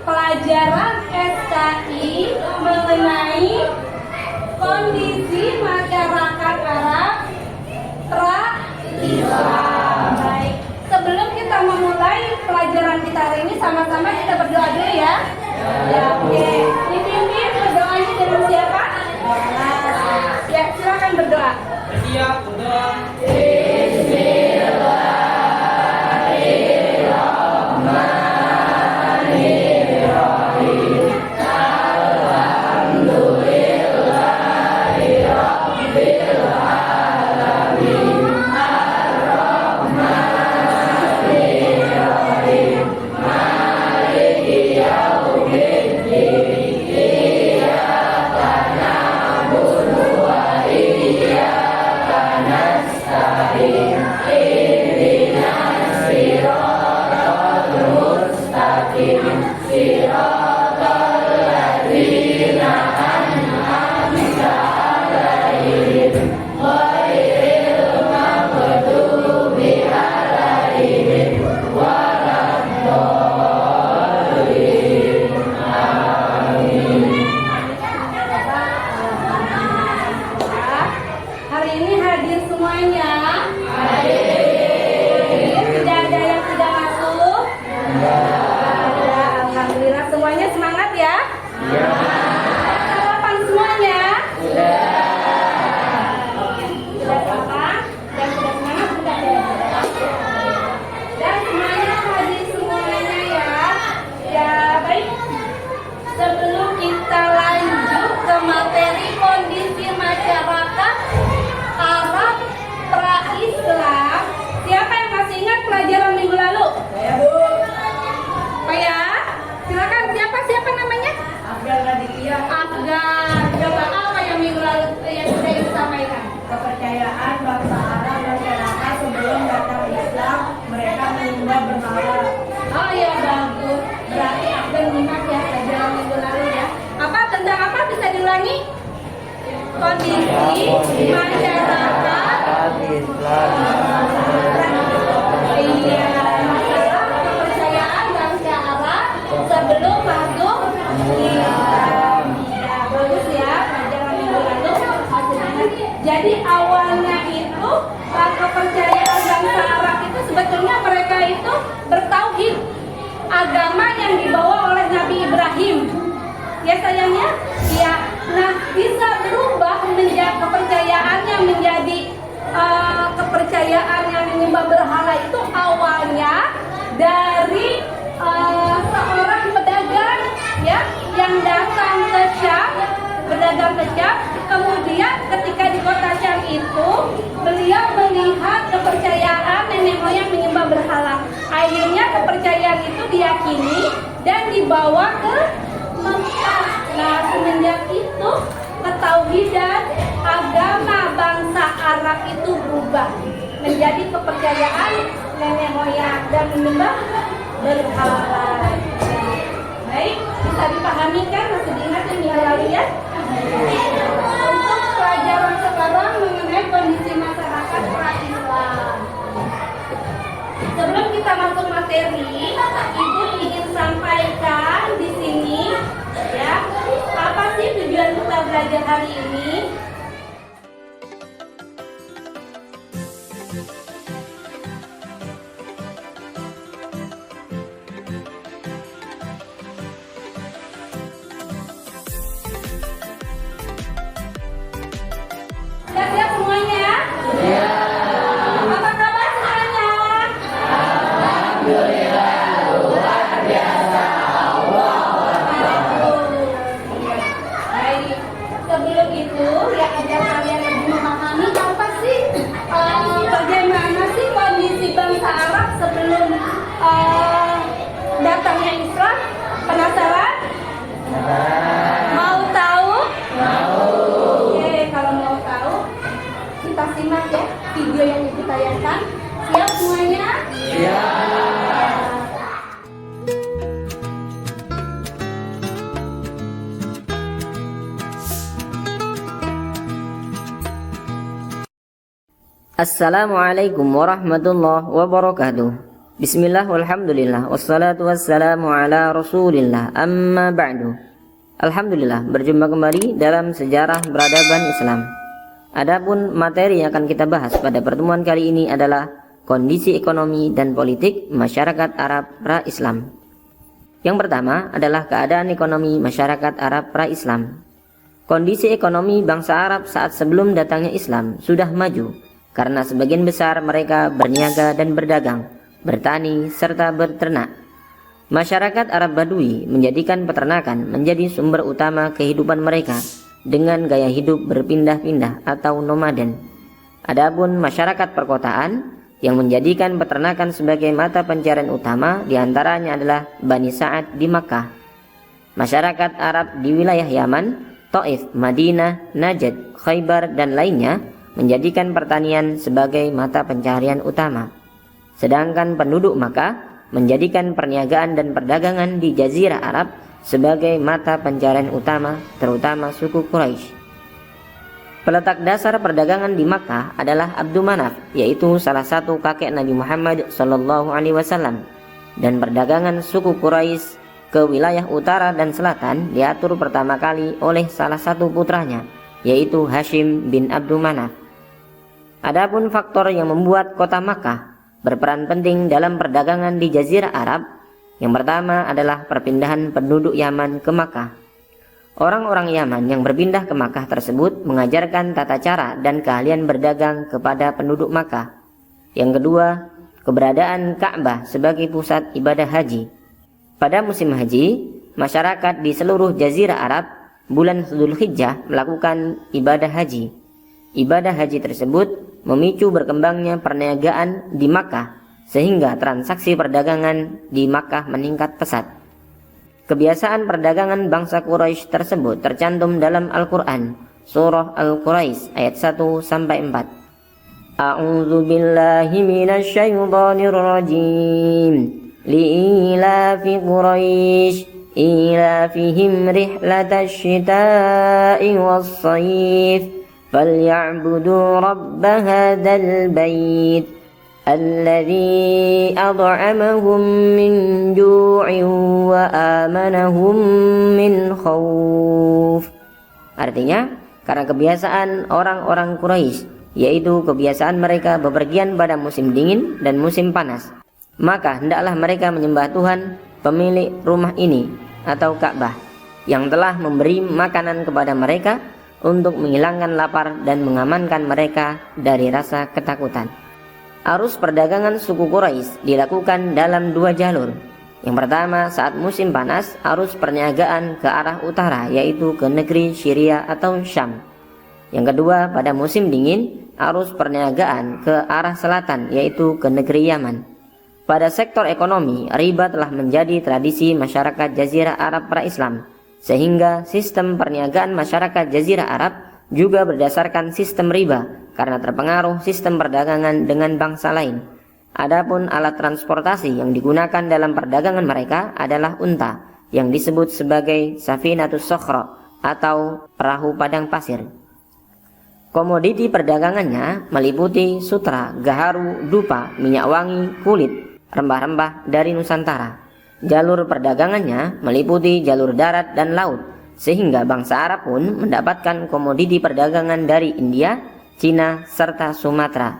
pelajaran SKI mengenai kondisi masyarakat Arab pra-Islam. Baik, sebelum kita memulai pelajaran kita hari ini, sama-sama kita berdoa dulu ya. Ya, oke. Dipimpin berdoanya dengan siapa? Ya, silakan berdoa. Siap, berdoa. Hari ini hadir semuanya. Hadir. Tidak ada yang tidak masuk. Ada. Alhamdulillah semuanya semangat ya. Sarapan semuanya. Sudah sarapan dan sudah semangat sudah ya. Dan semuanya hadir semuanya ya. Ya baik. Sebelum kita lanjut ke materi kondisi masyarakat Arab pra-Islam, siapa yang masih ingat pelajaran minggu lalu? Saya, Bu. Pak ya, silakan siapa namanya? Afgan Raditya. Afgan. Coba apa yang minggu lalu yang sudah ibu sampaikan? Kepercayaan bangsa Arab masyarakat sebelum datang Islam, mereka menyembah berhala. Oh ya bagus. Berarti Afgan nyimak ya pelajaran minggu lalu ya. Apa tentang apa bisa diulangi? Kondisi masyarakat iya, masalah kepercayaan bangsa Arab sebelum masuk Islam. Ya, bagus ya pelajaran minggu lalu. Jadi awalnya itu kepercayaan bangsa Arab itu sebetulnya mereka itu bertauhid, agama yang dibawa oleh Nabi Ibrahim. Ya sayangnya, ya. Nah, bisa berubah menjadi kepercayaannya menjadi kepercayaan yang menyembah berhala itu awalnya dari seorang pedagang ya yang datang ke Syam, berdagang ke Syam. Kemudian ketika di kota Syam itu beliau melihat kepercayaan nenek moyang menyembah berhala. Akhirnya kepercayaan itu diyakini dan dibawa ke Mekah. Nah, semenjak itu ketauhidan agama bangsa Arab itu berubah menjadi kepercayaan nenek moyang dan menyembah berhala. Baik, bisa dipahami kan? Masih diingat yang minggu lalu ya? Untuk pelajaran sekarang mengenai kondisi masyarakat pra-Islam. Sebelum kita masuk materi, Ibu ingin sampaikan di sini ya, apa sih tujuan kita belajar hari ini? Siap-siap semuanya? Iya. Apa kabar semuanya? Alhamdulillah, luar biasa. Baik, sebelum itu ya agar kalian lebih memahami apa sih bagaimana sih kondisi bangsa Arab sebelum datangnya Islam. Penasaran? Mau tahu? Mau. Oke, kalau mau tahu kita simak ya video yang ibu tayangkan. Siap semuanya? Siap. Assalamualaikum warahmatullahi wabarakatuh. Bismillah walhamdulillah wassalatu wassalamu ala rasulillah amma ba'du. Alhamdulillah, berjumpa kembali dalam sejarah peradaban Islam. Adapun materi yang akan kita bahas pada pertemuan kali ini adalah kondisi ekonomi dan politik masyarakat Arab pra-Islam. Yang pertama adalah keadaan ekonomi masyarakat Arab pra-Islam. Kondisi ekonomi bangsa Arab saat sebelum datangnya Islam sudah maju karena sebagian besar mereka berniaga dan berdagang, bertani, serta berternak. Masyarakat Arab Badui menjadikan peternakan menjadi sumber utama kehidupan mereka dengan gaya hidup berpindah-pindah atau nomaden. Adapun masyarakat perkotaan yang menjadikan peternakan sebagai mata pencarian utama diantaranya adalah Bani Sa'ad di Makkah. Masyarakat Arab di wilayah Yaman, Taif, Madinah, Najd, Khaybar, dan lainnya menjadikan pertanian sebagai mata pencarian utama. Sedangkan penduduk Makkah menjadikan perniagaan dan perdagangan di Jazirah Arab sebagai mata pencarian utama, terutama suku Quraisy. Peletak dasar perdagangan di Makkah adalah Abdu Manaf, yaitu salah satu kakek Nabi Muhammad SAW, dan perdagangan suku Quraisy ke wilayah utara dan selatan diatur pertama kali oleh salah satu putranya, yaitu Hashim bin Abdu Manaf. Adapun faktor yang membuat kota Makkah berperan penting dalam perdagangan di Jazirah Arab, yang pertama adalah perpindahan penduduk Yaman ke Makkah. Orang-orang Yaman yang berpindah ke Makkah tersebut mengajarkan tata cara dan keahlian berdagang kepada penduduk Makkah. Yang kedua, keberadaan Ka'bah sebagai pusat ibadah haji. Pada musim haji, masyarakat di seluruh Jazirah Arab bulan Dzulhijjah melakukan ibadah haji. Ibadah haji tersebut memicu berkembangnya perniagaan di Makkah, sehingga transaksi perdagangan di Makkah meningkat pesat. Kebiasaan perdagangan bangsa Quraisy tersebut tercantum dalam Al-Quran, Surah Al-Quraisy ayat 1-4. A'udzu billahi minasy syaithanir rajim. Li'ilafi Quraisy ilafihim rihlatasy syita'i was-shayf falyabudu rabb hadzal bait alladzi at'amahum min ju'in wa amanahum min khauf. Artinya, karena kebiasaan orang-orang Quraisy, yaitu kebiasaan mereka bepergian pada musim dingin dan musim panas, maka hendaklah mereka menyembah Tuhan pemilik rumah ini atau Ka'bah yang telah memberi makanan kepada mereka untuk menghilangkan lapar dan mengamankan mereka dari rasa ketakutan. Arus perdagangan suku Quraisy dilakukan dalam dua jalur. Yang pertama, saat musim panas, arus perniagaan ke arah utara, yaitu ke negeri Syria atau Syam. Yang kedua, pada musim dingin, arus perniagaan ke arah selatan, yaitu ke negeri Yaman. Pada sektor ekonomi, riba telah menjadi tradisi masyarakat Jazirah Arab pra-Islam, sehingga sistem perniagaan masyarakat Jazirah Arab juga berdasarkan sistem riba karena terpengaruh sistem perdagangan dengan bangsa lain. Adapun alat transportasi yang digunakan dalam perdagangan mereka adalah unta, yang disebut sebagai Safinatus Sokhra atau perahu padang pasir. Komoditi perdagangannya meliputi sutra, gaharu, dupa, minyak wangi, kulit, rempah-rempah dari Nusantara. Jalur perdagangannya meliputi jalur darat dan laut, sehingga bangsa Arab pun mendapatkan komoditi perdagangan dari India, Cina, serta Sumatera.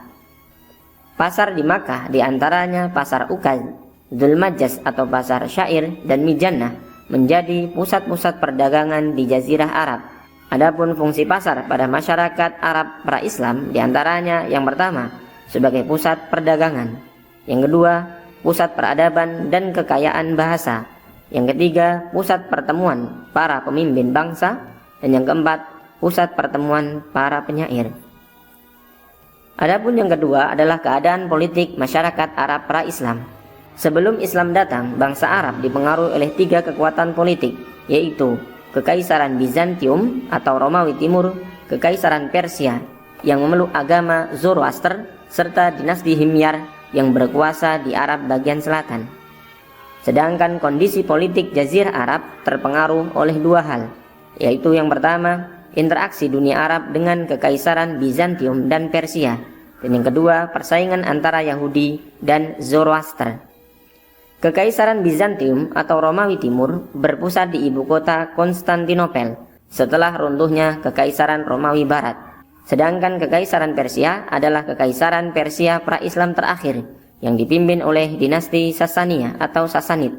Pasar di Makkah diantaranya Pasar Ukaz, Dzulmajjaz atau Pasar Syair, dan Mijannah menjadi pusat-pusat perdagangan di Jazirah Arab. Adapun fungsi pasar pada masyarakat Arab pra-Islam diantaranya yang pertama sebagai pusat perdagangan, yang kedua pusat peradaban dan kekayaan bahasa, yang ketiga pusat pertemuan para pemimpin bangsa, dan yang keempat pusat pertemuan para penyair. Adapun yang kedua adalah keadaan politik masyarakat Arab pra-Islam. Sebelum Islam datang, bangsa Arab dipengaruhi oleh tiga kekuatan politik, yaitu Kekaisaran Bizantium atau Romawi Timur, Kekaisaran Persia yang memeluk agama Zoroaster, serta dinasti Himyar yang berkuasa di Arab bagian selatan. Sedangkan kondisi politik Jazirah Arab terpengaruh oleh dua hal, yaitu yang pertama, interaksi dunia Arab dengan Kekaisaran Bizantium dan Persia, dan yang kedua, persaingan antara Yahudi dan Zoroaster. Kekaisaran Bizantium atau Romawi Timur berpusat di ibu kota Konstantinopel setelah runtuhnya Kekaisaran Romawi Barat. Sedangkan Kekaisaran Persia adalah Kekaisaran Persia pra-Islam terakhir yang dipimpin oleh dinasti Sasania atau Sasanid.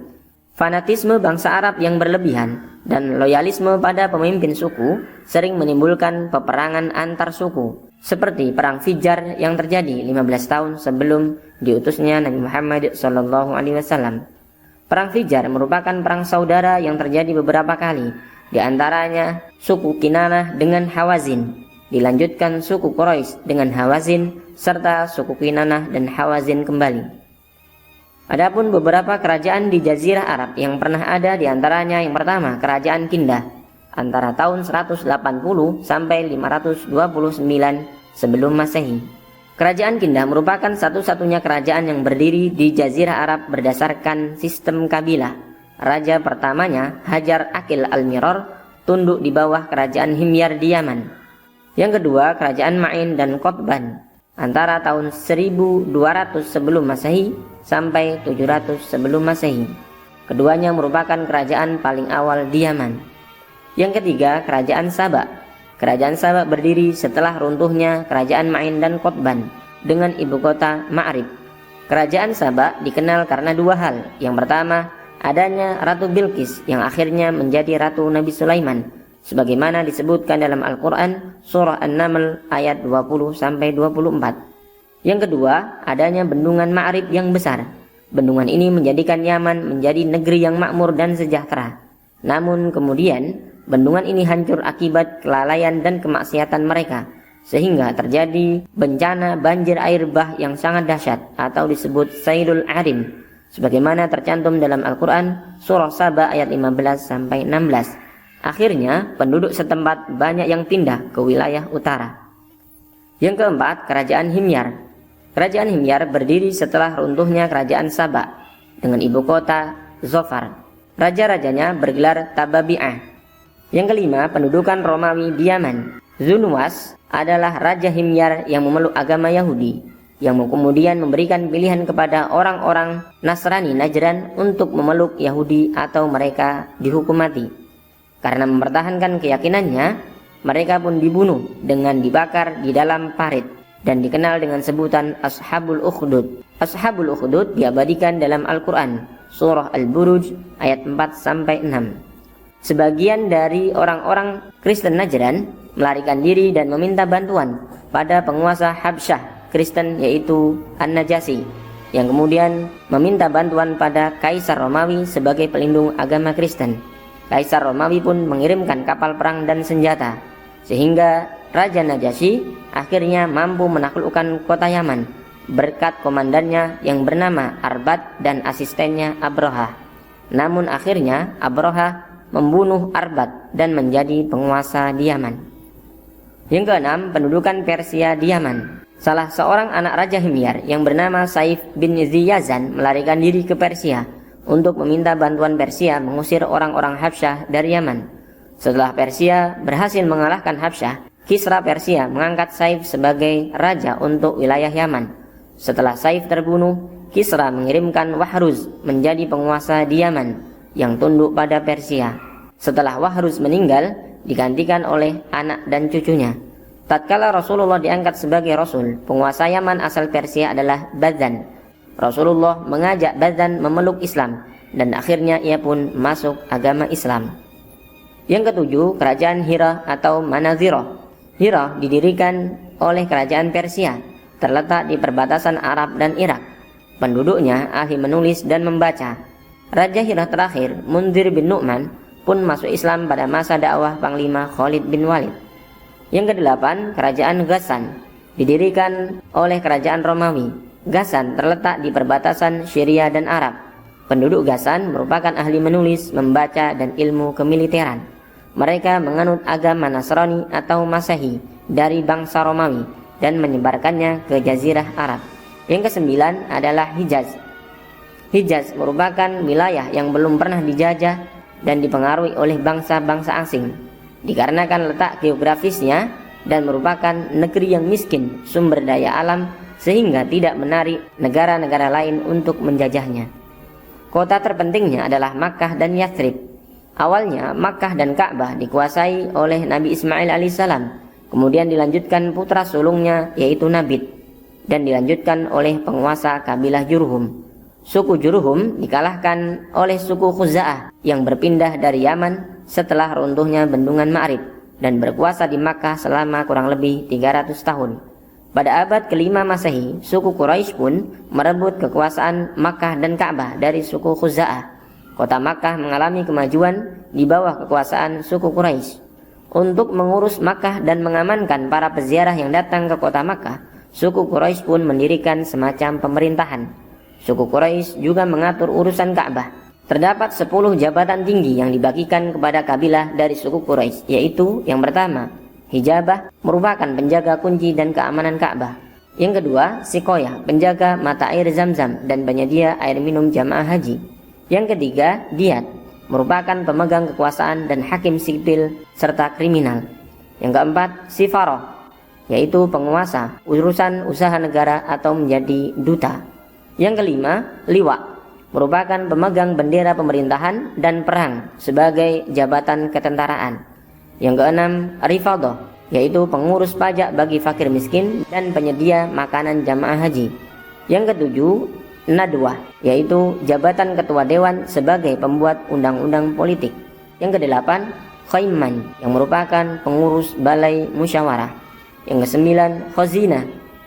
Fanatisme bangsa Arab yang berlebihan dan loyalisme pada pemimpin suku sering menimbulkan peperangan antar suku, seperti Perang Fijar yang terjadi 15 tahun sebelum diutusnya Nabi Muhammad SAW. Perang Fijar merupakan perang saudara yang terjadi beberapa kali, di antaranya suku Kinanah dengan Hawazin, dilanjutkan suku Quraisy dengan Hawazin, serta suku Kinanah dan Hawazin kembali. Adapun beberapa kerajaan di Jazirah Arab yang pernah ada, di antaranya yang pertama Kerajaan Kindah antara tahun 180 sampai 529 sebelum Masehi. Kerajaan Kindah merupakan satu-satunya kerajaan yang berdiri di Jazirah Arab berdasarkan sistem kabilah. Raja pertamanya, Hajar Akil Al-Miror, tunduk di bawah Kerajaan Himyar di Yaman. Yang kedua, Kerajaan Ma'in dan Qotban antara tahun 1200 sebelum Masehi sampai 700 sebelum Masehi. Keduanya merupakan kerajaan paling awal di Yaman. Yang ketiga, Kerajaan Saba. Kerajaan Saba berdiri setelah runtuhnya Kerajaan Ma'in dan Qotban dengan ibu kota Ma'rib. Kerajaan Saba dikenal karena dua hal. Yang pertama, adanya Ratu Bilqis yang akhirnya menjadi Ratu Nabi Sulaiman, sebagaimana disebutkan dalam Al-Quran surah An-Naml ayat 20-24. Yang kedua, adanya bendungan Ma'rib yang besar. Bendungan ini menjadikan Yaman menjadi negeri yang makmur dan sejahtera. Namun kemudian, bendungan ini hancur akibat kelalaian dan kemaksiatan mereka, sehingga terjadi bencana banjir air bah yang sangat dahsyat atau disebut Sailul Arim, sebagaimana tercantum dalam Al-Quran surah Saba ayat 15-16. Akhirnya, penduduk setempat banyak yang pindah ke wilayah utara. Yang keempat, Kerajaan Himyar. Kerajaan Himyar berdiri setelah runtuhnya Kerajaan Saba dengan ibu kota Zofar. Raja-rajanya bergelar Tababi'ah. Yang kelima, pendudukan Romawi di Yaman. Zunuwas adalah Raja Himyar yang memeluk agama Yahudi, yang kemudian memberikan pilihan kepada orang-orang Nasrani Najran untuk memeluk Yahudi atau mereka dihukum mati. Karena mempertahankan keyakinannya, mereka pun dibunuh dengan dibakar di dalam parit dan dikenal dengan sebutan Ashabul Ukhdud. Ashabul Ukhdud diabadikan dalam Al-Quran surah Al-Buruj ayat 4-6. Sebagian dari orang-orang Kristen Najran melarikan diri dan meminta bantuan pada penguasa Habsyah Kristen yaitu An-Najasyi, yang kemudian meminta bantuan pada Kaisar Romawi sebagai pelindung agama Kristen. Kaisar Romawi pun mengirimkan kapal perang dan senjata, sehingga Raja Najasyi akhirnya mampu menaklukkan kota Yaman berkat komandannya yang bernama Arbat dan asistennya Abroha. Namun akhirnya Abroha membunuh Arbat dan menjadi penguasa di Yaman. Yang keenam, pendudukan Persia di Yaman. Salah seorang anak Raja Himyar yang bernama Saif bin Ziyazan melarikan diri ke Persia untuk meminta bantuan Persia mengusir orang-orang Habsyah dari Yaman. Setelah Persia berhasil mengalahkan Habsyah, Kisra Persia mengangkat Saif sebagai raja untuk wilayah Yaman. Setelah Saif terbunuh, Kisra mengirimkan Wahruz menjadi penguasa di Yaman yang tunduk pada Persia. Setelah Wahruz meninggal, digantikan oleh anak dan cucunya. Tatkala Rasulullah diangkat sebagai Rasul, penguasa Yaman asal Persia adalah Bazan. Rasulullah mengajak Bazan memeluk Islam dan akhirnya ia pun masuk agama Islam. Yang ketujuh, Kerajaan Hira atau Manazirah. Hira didirikan oleh Kerajaan Persia, terletak di perbatasan Arab dan Irak. Penduduknya ahli menulis dan membaca. Raja Hira terakhir, Munzir bin Nu'man, pun masuk Islam pada masa dakwah Panglima Khalid bin Walid. Yang kedelapan, Kerajaan Ghassan, didirikan oleh Kerajaan Romawi. Ghassan terletak di perbatasan Syria dan Arab. Penduduk Ghassan merupakan ahli menulis, membaca, dan ilmu kemiliteran. Mereka menganut agama Nasrani atau Masehi dari bangsa Romawi dan menyebarkannya ke Jazirah Arab. Yang kesembilan adalah Hijaz. Hijaz merupakan wilayah yang belum pernah dijajah dan dipengaruhi oleh bangsa-bangsa asing, dikarenakan letak geografisnya dan merupakan negeri yang miskin sumber daya alam sehingga tidak menarik negara-negara lain untuk menjajahnya. Kota terpentingnya adalah Makkah dan Yathrib. Awalnya Makkah dan Ka'bah dikuasai oleh Nabi Ismail alaihissalam, kemudian dilanjutkan putra sulungnya yaitu Nabit, dan dilanjutkan oleh penguasa kabilah Jurhum. Suku Jurhum dikalahkan oleh suku Khuza'ah yang berpindah dari Yaman setelah runtuhnya bendungan Ma'rib dan berkuasa di Makkah selama kurang lebih 300 tahun. Pada abad ke-5 Masehi, suku Quraisy pun merebut kekuasaan Makkah dan Ka'bah dari suku Khuza'ah. Kota Makkah mengalami kemajuan di bawah kekuasaan suku Quraisy. Untuk mengurus Makkah dan mengamankan para peziarah yang datang ke kota Makkah, suku Quraisy pun mendirikan semacam pemerintahan. Suku Quraisy juga mengatur urusan Ka'bah. Terdapat 10 jabatan tinggi yang dibagikan kepada kabilah dari suku Quraisy, yaitu yang pertama, Hijabah merupakan penjaga kunci dan keamanan Ka'bah. Yang kedua, Sikoyah, penjaga mata air Zam-Zam dan penyedia air minum jamaah haji. Yang ketiga, Diyat, merupakan pemegang kekuasaan dan hakim sipil serta kriminal. Yang keempat, Sifaroh, yaitu penguasa urusan usaha negara atau menjadi duta. Yang kelima, Liwa, merupakan pemegang bendera pemerintahan dan perang sebagai jabatan ketentaraan. Yang keenam, Rifadhah, yaitu pengurus pajak bagi fakir miskin dan penyedia makanan jamaah haji. Yang ketujuh, Nadwah, yaitu jabatan ketua dewan sebagai pembuat undang-undang politik. Yang kedelapan, Khaiman, yang merupakan pengurus balai musyawarah. Yang kesembilan, Khazinah,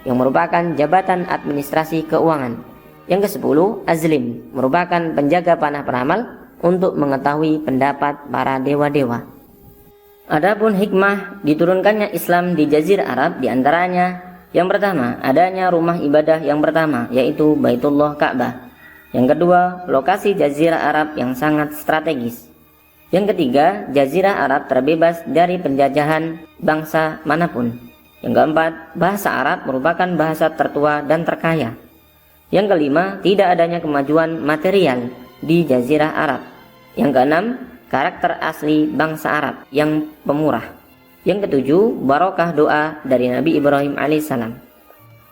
yang merupakan jabatan administrasi keuangan. Yang kesepuluh, Azlim, merupakan penjaga panah peramal untuk mengetahui pendapat para dewa-dewa. Adapun hikmah diturunkannya Islam di Jazirah Arab diantaranya, yang pertama, adanya rumah ibadah yang pertama, yaitu Baitullah Ka'bah. Yang kedua, lokasi Jazirah Arab yang sangat strategis. Yang ketiga, Jazirah Arab terbebas dari penjajahan bangsa manapun. Yang keempat, bahasa Arab merupakan bahasa tertua dan terkaya. Yang kelima, tidak adanya kemajuan material di Jazirah Arab. Yang keenam, karakter asli bangsa Arab yang pemurah. Yang ketujuh, barokah doa dari Nabi Ibrahim alaihissalam.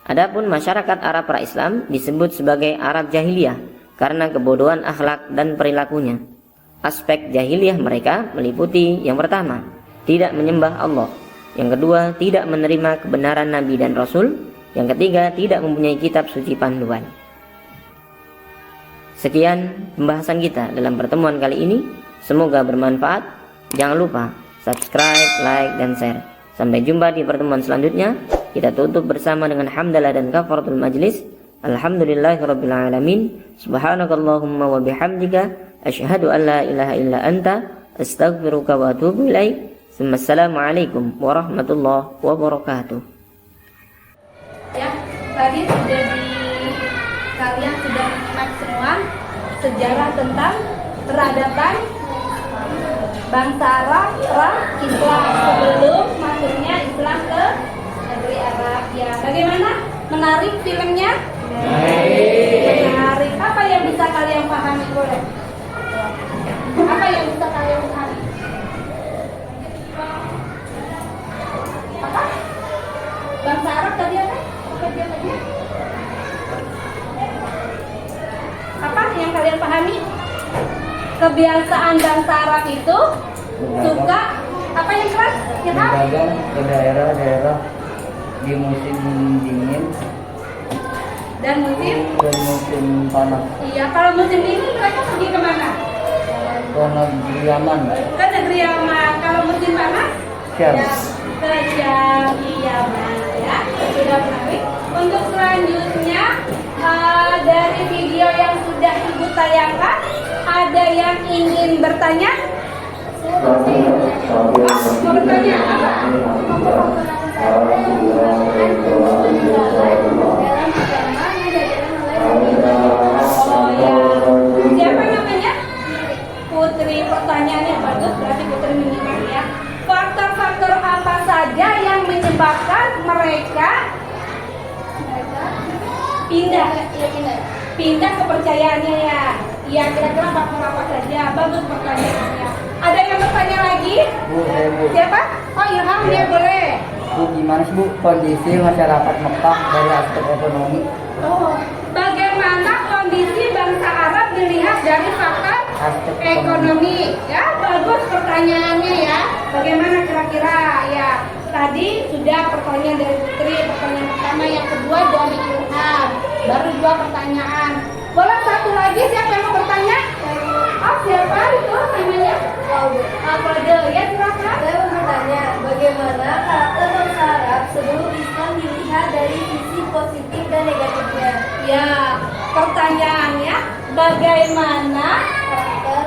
Adapun masyarakat Arab pra-Islam disebut sebagai Arab Jahiliyah karena kebodohan akhlak dan perilakunya. Aspek jahiliyah mereka meliputi yang pertama, tidak menyembah Allah. Yang kedua, tidak menerima kebenaran Nabi dan Rasul. Yang ketiga, tidak mempunyai kitab suci panduan. Sekian pembahasan kita dalam pertemuan kali ini. Semoga bermanfaat. Jangan lupa subscribe, like, dan share. Sampai jumpa di pertemuan selanjutnya. Kita tutup bersama dengan hamdalah dan kafaratul majlis. Alhamdulillahirabbil alamin. Subhanakallahumma wa bihamdika asyhadu an la ilaha illa anta astaghfiruka wa atubu ilaik. Assalamualaikum warahmatullahi wabarakatuh. Ya, tadi kalian sudah menyimak semua sejarah tentang peradaban bangsa Arab Islam sebelum masuknya Islam ke negeri Arab. Ya, bagaimana? Menarik filmnya? Menarik. Apa yang bisa kalian pahami? Boleh? Apa yang bisa kalian pahami? Apa? Bangsa Arab tadi apa? Apa yang kalian pahami? Kebiasaan bangsa Arab itu suka apa yang keras? Yang berdagang ke daerah-daerah di musim dingin dan musim panas. Iya, kalau musim dingin mereka pergi kemana? Ke negeri Yaman. Ke negeri Yaman. Kalau musim panas? Syam. Ya, ke Syam. Yaman. Ya, sudah menarik. Untuk selanjutnya dari video yang sudah Ibu tayangkan, ada yang ingin bertanya? Mau bertanya apa? Oh ya, siapa namanya? Putri. Pertanyaannya bagus, berarti Putri menyimak ya. Faktor-faktor apa saja yang menyebabkan mereka pindah kepercayaannya ya? Iya, kira-kira faktor apa saja? Bagus pertanyaannya. Ada yang bertanya lagi? Bu, Siapa? Oh Ilham, dia boleh. Bu, gimana sih Bu kondisi masyarakat Mekah dari aspek ekonomi? Oh, bagaimana kondisi bangsa Arab dilihat aspek ekonomi. Ya, bagus pertanyaannya ya. Bagaimana kira-kira ya? Tadi sudah pertanyaan dari Putri, pertanyaan pertama, yang kedua dari Ilham. Baru 2 pertanyaan. Boleh satu lagi, siapa yang mau bertanya? Oh, siapa itu namanya? Alfredo. Ya, silakan. Saya mau bertanya, bagaimana karakter bangsa Arab sebelum Islam dilihat dari sisi positif dan negatifnya? Ya, pertanyaannya bagaimana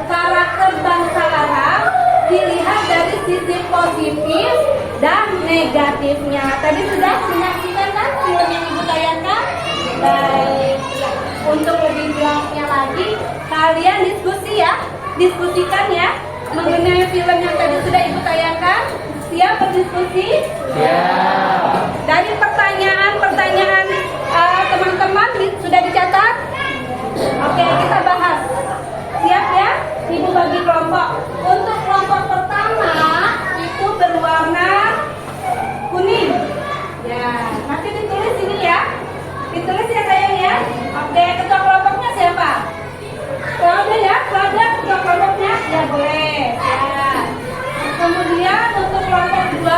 karakter bangsa Arab dilihat dari sisi positif dan negatifnya. Tadi sudah menyaksikan kan film yang Ibu tayangkan? Baik. Untuk lebih jelasnya lagi, kalian diskusi ya, diskusikan ya mengenai film yang tadi sudah Ibu tayangkan. Siap berdiskusi? Dari pertanyaan-pertanyaan teman-teman sudah dicatat? Oke, kita bahas. Siap ya? Ibu bagi kelompok. Untuk kelompok pertama itu berwarna kuning. Ya, nanti ditulis ini ya. Ditulis ya sayang ya. Oke, ketua kelompoknya siapa? Claudia ya, Claudia ketua kelompoknya. Ya boleh. Ya. Kemudian untuk kelompok 2,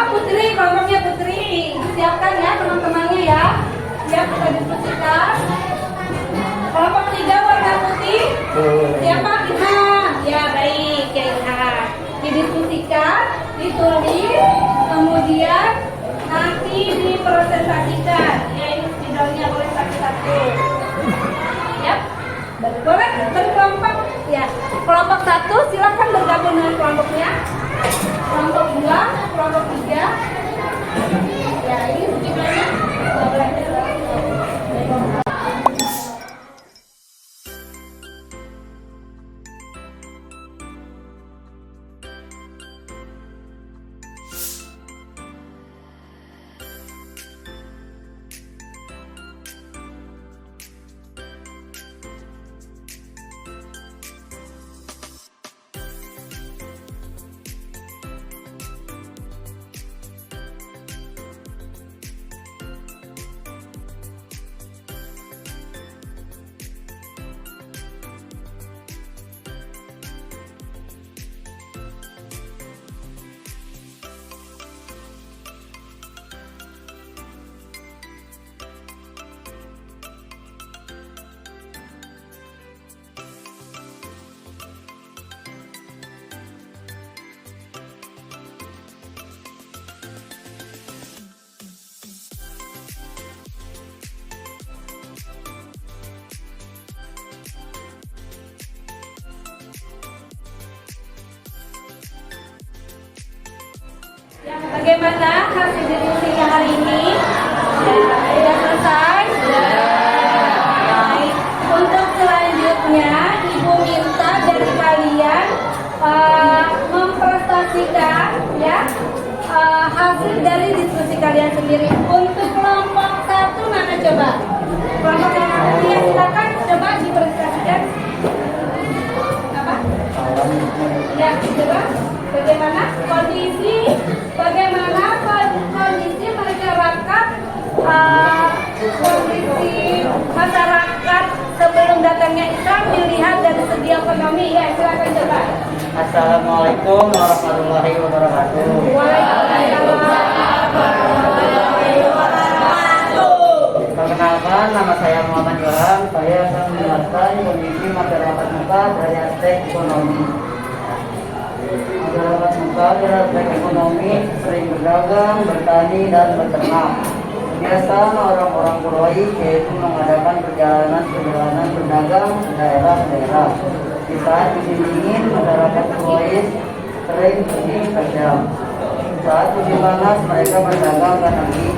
Putri, kelompoknya Putri. Siapkan ya teman-temannya ya. Siap, kita diskusikan. Kelompok 3 warna putih. Siapa? Ilham. Ya baik, ya Ilham. Didiskusikan, ditulis, kemudian nanti dipresentasikan. Ya ini spidolnya boleh satu-satu. Ya, boleh berkelompok. Ya, kelompok 1 silakan bergabung dengan kelompoknya. Kelompok 2, kelompok 3. Ya ini spidolnya. Boleh. Bagaimana hasil diskusinya hari ini? Sudah selesai? Baik. Untuk selanjutnya, Ibu minta dari kalian mempresentasikan ya hasil dari diskusi kalian sendiri. Untuk kelompok 1 mana coba? Kelompok yang mana? Ya silakan coba dipresentasikan. Apa? Ya, coba. Bagaimana kondisi masyarakat sebelum datangnya Islam dilihat dari segi ekonomi? Ya, silakan coba. Assalamualaikum warahmatullahi wabarakatuh. Waalaikumsalam warahmatullahi wabarakatuh. Perkenalkan, nama saya Muhammad Ilham. Saya akan menjelaskan kondisi masyarakat Mekah dari aspek ekonomi. Masyarakat Mekah dari aspek ekonomi sering berdagang, bertani, dan beternak. Kebiasaan orang-orang Quraisy yaitu mengadakan perjalanan berdagang ke daerah-daerah. Di saat musim dingin, masyarakat Quraisy sering pergi ke Syam. Saat musim panas, mereka berdagang ke negeri.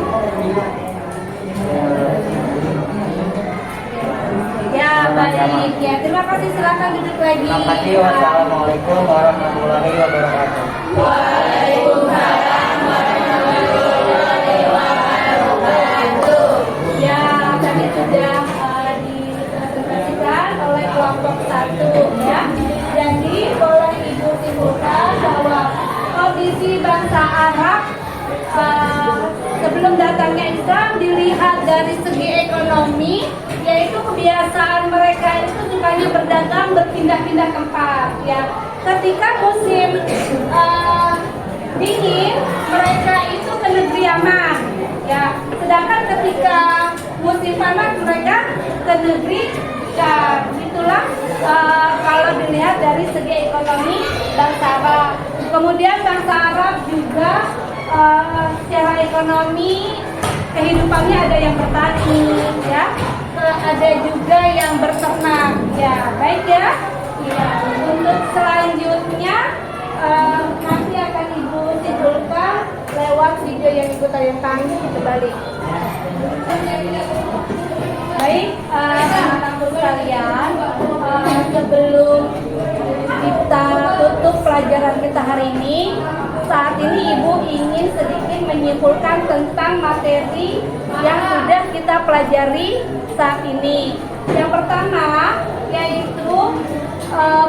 Ya, baik. Ya, terima kasih. Silakan duduk lagi. Terima kasih. Wassalamualaikum warahmatullahi wabarakatuh. Waalaikumsalam warahmatullahi wabarakatuh. Ya, tadi sudah dipresentasikan oleh kelompok 1 ya. Jadi boleh Ibu simpulkan bahwa kondisi bangsa Arab sebelum datangnya Islam dilihat dari segi ekonomi, yaitu kebiasaan mereka itu sukanya berdagang, berpindah-pindah tempat ya. Ketika musim dingin, mereka itu ke negeri Yaman ya. Sedangkan ketika musim panas mereka ke negeri Syam. Itulah kalau dilihat dari segi ekonomi bangsa Arab. Kemudian bangsa Arab juga secara ekonomi kehidupannya ada yang bertani ya, ada juga yang berternak ya. Baik ya. Ya, untuk selanjutnya nanti akan Ibu simpulkan lewat video yang Ibu tayangkan kembali. Baik, anak-anakku sekalian, sebelum kita tutup pelajaran kita hari ini, saat ini Ibu ingin sedikit menyimpulkan tentang materi yang sudah kita pelajari saat ini. Yang pertama yaitu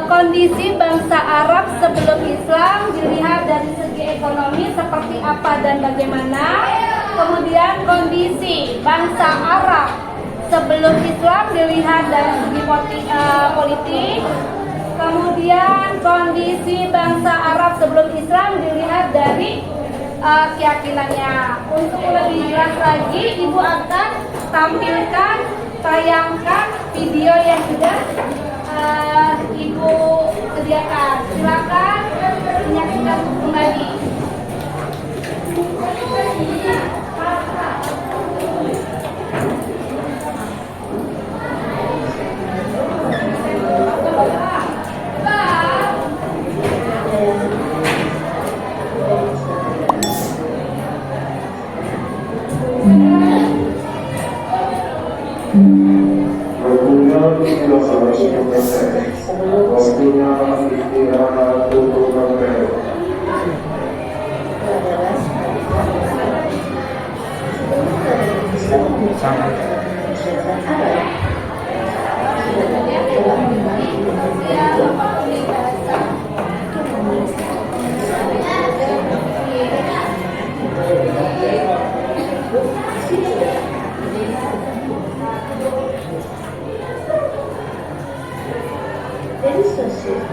kondisi bangsa Arab sebelum Islam dilihat dari segi ekonomi seperti apa dan bagaimana. Kemudian kondisi bangsa Arab sebelum Islam dilihat dari segi politik. Kemudian kondisi bangsa Arab sebelum Islam dilihat dari keyakinannya. Untuk lebih jelas lagi, Ibu akan tampilkan, tayangkan video yang sudah Ibu sediakan. Silakan menyaksikan kembali. Waktunya istirahat untuk sampai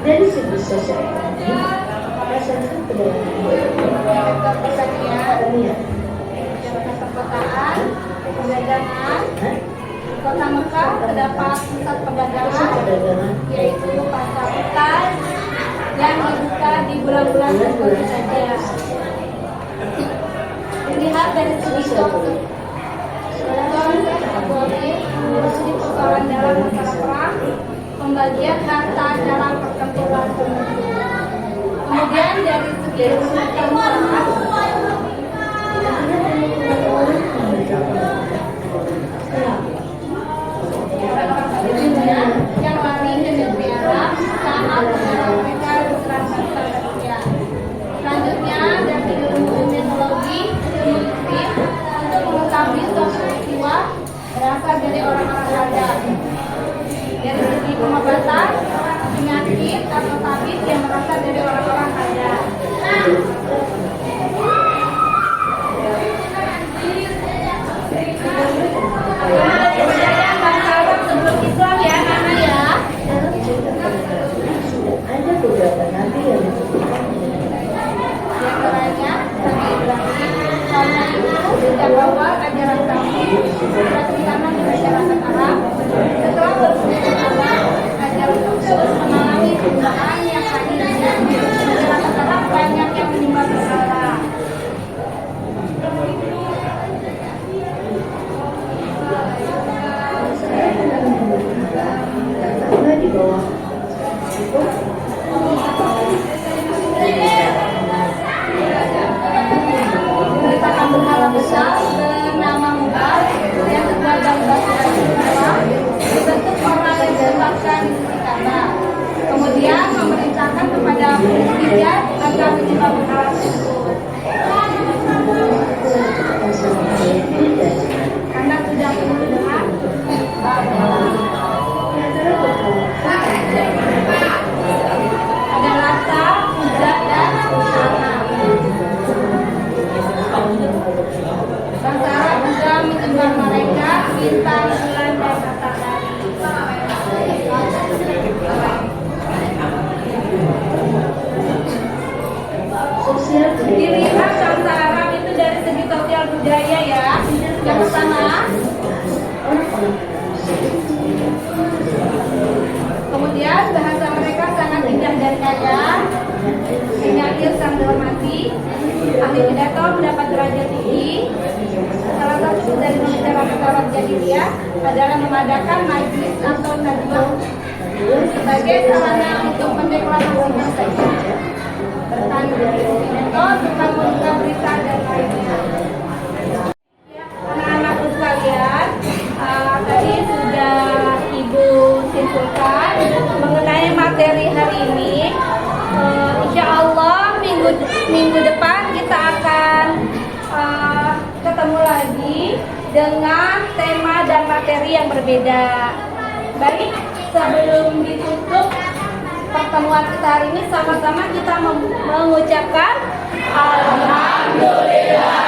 dari segi sosial ekonomi, berdasarkan pedagangan, perkotaan, perdagangan. Kota Mekah terdapat pusat perdagangan, yaitu pasar Mekah yang dibuka di bulan-bulan tertentu saja. Dilihat dari segi konsep kategori, menguruskan persoalan dalam masalah perang, pembagian harta dalam pertempuran tertentu. Kemudian dari segi keseluruhan yang lari ke negeri Arab saat mereka berserang bangsa Persia. Selanjutnya dari ilmu teknologi, ilmu fikih untuk mengetahui suatu peristiwa berasal dari orang-orang ada. Dari segi pengobatan, penyakit atau tabib yang berasal dari orang-orang ada. Kebudayaan bangsa Arab sebelum Islam ya, Nana ya. ada beberapa nabi yang disebutkan Diantaranya Nabi Ibrahim. Karena itu sejak awal ajaran tauhid terutama di masyarakat Arab. Setelah bersedia Allah, ajaran tersebut mengalami perubahan yang akhirnya masyarakat Arab banyak yang menyembah berhala. karena di bawah itu Merupakan berhala besar bernama Mubal ya adalah mengadakan majlis atau najwa sebagai sarana untuk mendeklarasikan saja bertanya atau tentang membuka berita dan lainnya. Anak-anakku sekalian, tadi sudah Ibu simpulkan mengenai materi hari ini. Insya Allah minggu depan kita akan ketemu lagi dengan tema dan materi yang berbeda. Baik, sebelum ditutup pertemuan kita hari ini, sama-sama kita mengucapkan Alhamdulillah.